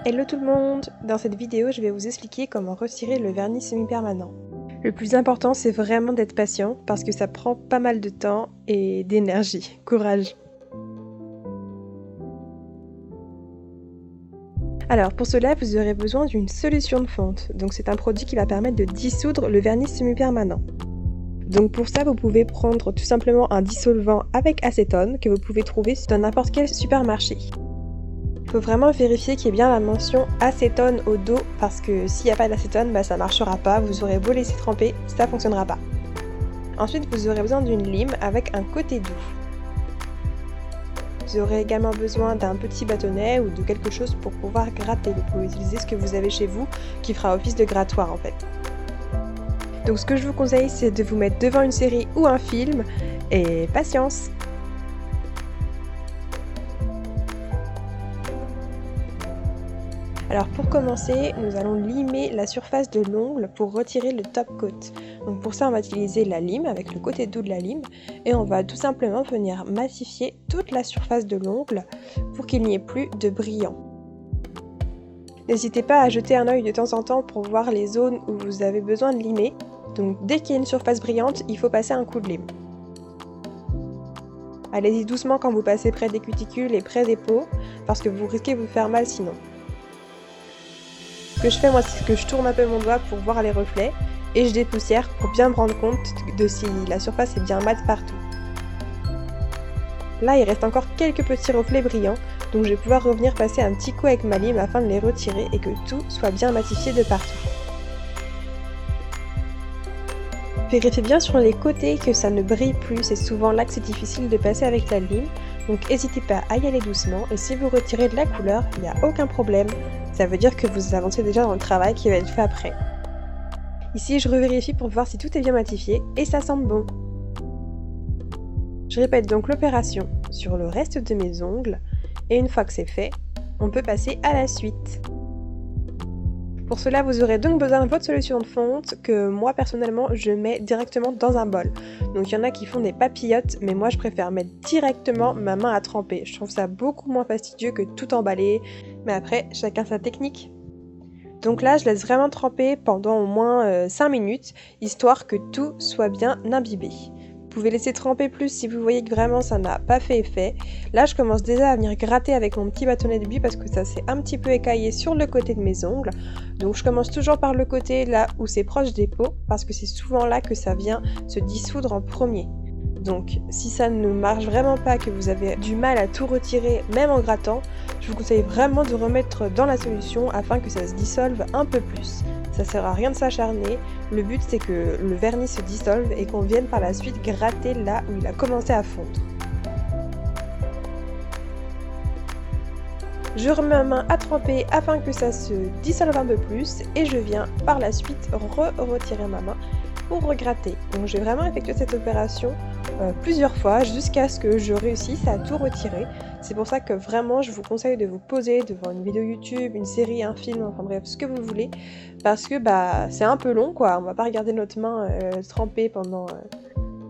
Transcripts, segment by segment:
Hello tout le monde! Dans cette vidéo, je vais vous expliquer comment retirer le vernis semi-permanent. Le plus important, c'est vraiment d'être patient parce que ça prend pas mal de temps et d'énergie. Courage! Alors pour cela, vous aurez besoin d'une solution de fonte. Donc c'est un produit qui va permettre de dissoudre le vernis semi-permanent. Donc pour ça, vous pouvez prendre tout simplement un dissolvant avec acétone que vous pouvez trouver dans n'importe quel supermarché. Il faut vraiment vérifier qu'il y ait bien la mention acétone au dos parce que s'il n'y a pas d'acétone, ça ne marchera pas, vous aurez beau laisser tremper, ça ne fonctionnera pas. Ensuite, vous aurez besoin d'une lime avec un côté doux. Vous aurez également besoin d'un petit bâtonnet ou de quelque chose pour pouvoir gratter. Vous pouvez utiliser ce que vous avez chez vous qui fera office de grattoir en fait. Donc ce que je vous conseille, c'est de vous mettre devant une série ou un film et patience! Alors pour commencer, nous allons limer la surface de l'ongle pour retirer le top coat. Donc pour ça, on va utiliser la lime avec le côté doux de la lime et on va tout simplement venir massifier toute la surface de l'ongle pour qu'il n'y ait plus de brillant. N'hésitez pas à jeter un œil de temps en temps pour voir les zones où vous avez besoin de limer. Donc dès qu'il y a une surface brillante, il faut passer un coup de lime. Allez-y doucement quand vous passez près des cuticules et près des peaux parce que vous risquez de vous faire mal sinon. Ce que je fais moi, c'est que je tourne un peu mon doigt pour voir les reflets et je dépoussière pour bien me rendre compte de si la surface est bien mate partout. Là, il reste encore quelques petits reflets brillants, donc je vais pouvoir revenir passer un petit coup avec ma lime afin de les retirer et que tout soit bien matifié de partout. Vérifiez bien sur les côtés que ça ne brille plus, c'est souvent là que c'est difficile de passer avec la lime, donc n'hésitez pas à y aller doucement et si vous retirez de la couleur, il n'y a aucun problème, ça veut dire que vous avancez déjà dans le travail qui va être fait après. Ici, je revérifie pour voir si tout est bien matifié et ça semble bon. Je répète donc l'opération sur le reste de mes ongles et une fois que c'est fait, on peut passer à la suite. Pour cela, vous aurez donc besoin de votre solution de fonte que moi personnellement je mets directement dans un bol. Donc il y en a qui font des papillotes, mais moi je préfère mettre directement ma main à tremper. Je trouve ça beaucoup moins fastidieux que tout emballer, mais après chacun sa technique. Donc là je laisse vraiment tremper pendant au moins 5 minutes, histoire que tout soit bien imbibé. Vous pouvez laisser tremper plus si vous voyez que vraiment ça n'a pas fait effet. Là je commence déjà à venir gratter avec mon petit bâtonnet de buis parce que ça s'est un petit peu écaillé sur le côté de mes ongles. Donc je commence toujours par le côté là où c'est proche des peaux parce que c'est souvent là que ça vient se dissoudre en premier. Donc si ça ne marche vraiment pas, que vous avez du mal à tout retirer même en grattant, je vous conseille vraiment de remettre dans la solution afin que ça se dissolve un peu plus. Ça sert à rien de s'acharner, le but c'est que le vernis se dissolve et qu'on vienne par la suite gratter là où il a commencé à fondre. Je remets ma main à tremper afin que ça se dissolve un peu plus et je viens par la suite retirer ma main pour regratter. Donc j'ai vraiment effectué cette opération plusieurs fois jusqu'à ce que je réussisse à tout retirer. C'est pour ça que vraiment je vous conseille de vous poser devant une vidéo YouTube, une série, un film, enfin bref ce que vous voulez parce que c'est un peu long quoi, on va pas regarder notre main tremper pendant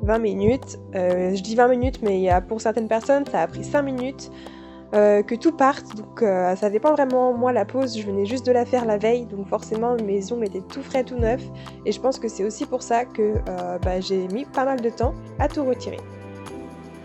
20 minutes. Je dis 20 minutes mais pour certaines personnes ça a pris 5 minutes. Que tout parte, donc ça dépend vraiment. Moi la pause je venais juste de la faire la veille, donc forcément mes ongles étaient tout frais, tout neufs et je pense que c'est aussi pour ça que j'ai mis pas mal de temps à tout retirer.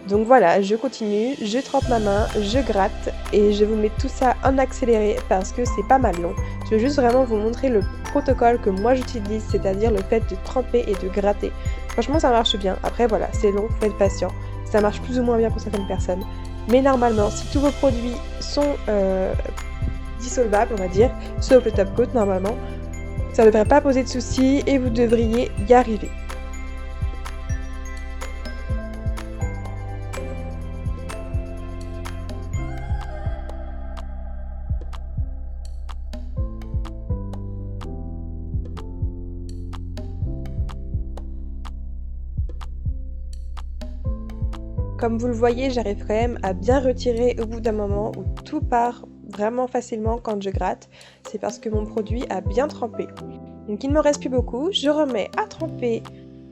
Donc voilà, je continue, je trempe ma main, je gratte et je vous mets tout ça en accéléré parce que c'est pas mal long. Je veux juste vraiment vous montrer le protocole que moi j'utilise, c'est-à-dire le fait de tremper et de gratter. Franchement ça marche bien, après voilà, c'est long, faut être patient, ça marche plus ou moins bien pour certaines personnes. Mais normalement, si tous vos produits sont dissolvables, on va dire, sauf le top coat normalement, ça ne devrait pas poser de soucis et vous devriez y arriver. Comme vous le voyez, j'arrive quand même à bien retirer au bout d'un moment où tout part vraiment facilement quand je gratte. C'est parce que mon produit a bien trempé. Donc il ne me reste plus beaucoup, je remets à tremper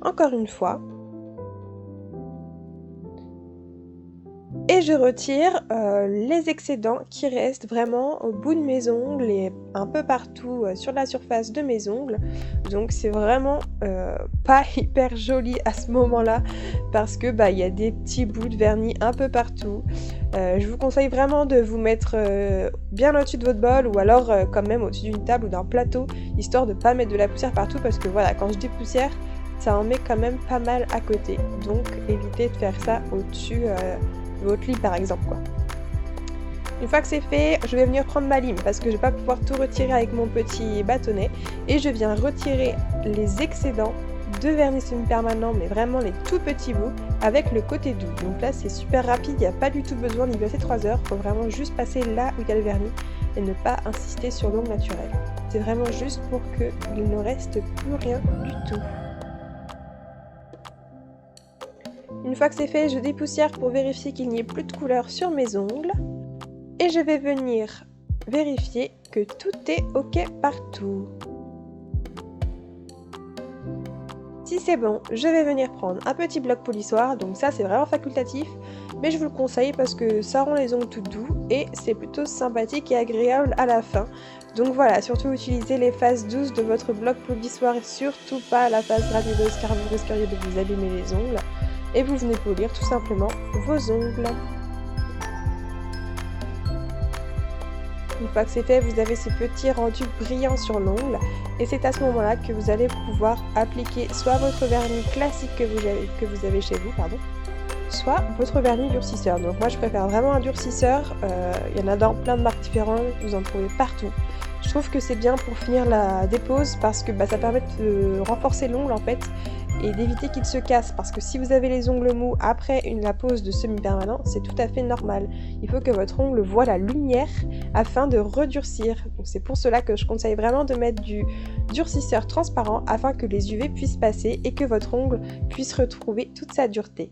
encore une fois. Et je retire les excédents qui restent vraiment au bout de mes ongles et un peu partout sur la surface de mes ongles. Donc c'est vraiment pas hyper joli à ce moment-là parce que il y a des petits bouts de vernis un peu partout. Je vous conseille vraiment de vous mettre bien au-dessus de votre bol ou alors quand même au-dessus d'une table ou d'un plateau, histoire de pas mettre de la poussière partout parce que voilà, quand je dépoussière, ça en met quand même pas mal à côté. Donc évitez de faire ça au-dessus votre lit par exemple quoi. Une fois que c'est fait, je vais venir prendre ma lime parce que je vais pas pouvoir tout retirer avec mon petit bâtonnet et je viens retirer les excédents de vernis semi-permanent mais vraiment les tout petits bouts avec le côté doux. Donc là c'est super rapide, il n'y a pas du tout besoin d'y passer 3 heures, il faut vraiment juste passer là où il y a le vernis et ne pas insister sur l'ongle naturel. C'est vraiment juste pour qu'il ne reste plus rien du tout. Une fois que c'est fait, je dépoussière pour vérifier qu'il n'y ait plus de couleur sur mes ongles. Et je vais venir vérifier que tout est ok partout. Si c'est bon, je vais venir prendre un petit bloc polissoir. Donc ça c'est vraiment facultatif, mais je vous le conseille parce que ça rend les ongles tout doux et c'est plutôt sympathique et agréable à la fin. Donc voilà, surtout utilisez les faces douces de votre bloc polissoir et surtout pas la face granuleuse car vous risqueriez de vous abîmer les ongles. Et vous venez polir tout simplement vos ongles. Une fois que c'est fait, vous avez ce petit rendu brillant sur l'ongle et c'est à ce moment-là que vous allez pouvoir appliquer soit votre vernis classique que vous avez chez vous, soit votre vernis durcisseur. Donc moi je préfère vraiment un durcisseur, il y en a dans plein de marques différentes, vous en trouvez partout. Je trouve que c'est bien pour finir la dépose parce que ça permet de renforcer l'ongle en fait et d'éviter qu'il se casse parce que si vous avez les ongles mous après la pose de semi-permanent, c'est tout à fait normal. Il faut que votre ongle voie la lumière afin de redurcir. Donc c'est pour cela que je conseille vraiment de mettre du durcisseur transparent afin que les UV puissent passer et que votre ongle puisse retrouver toute sa dureté.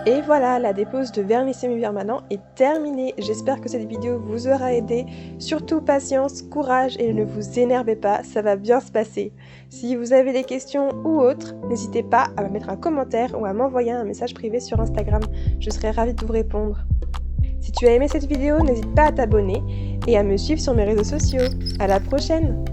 Et voilà, la dépose de vernis semi-permanent est terminée. J'espère que cette vidéo vous aura aidé. Surtout patience, courage et ne vous énervez pas, ça va bien se passer. Si vous avez des questions ou autres, n'hésitez pas à me mettre un commentaire ou à m'envoyer un message privé sur Instagram. Je serai ravie de vous répondre. Si tu as aimé cette vidéo, n'hésite pas à t'abonner et à me suivre sur mes réseaux sociaux. À la prochaine!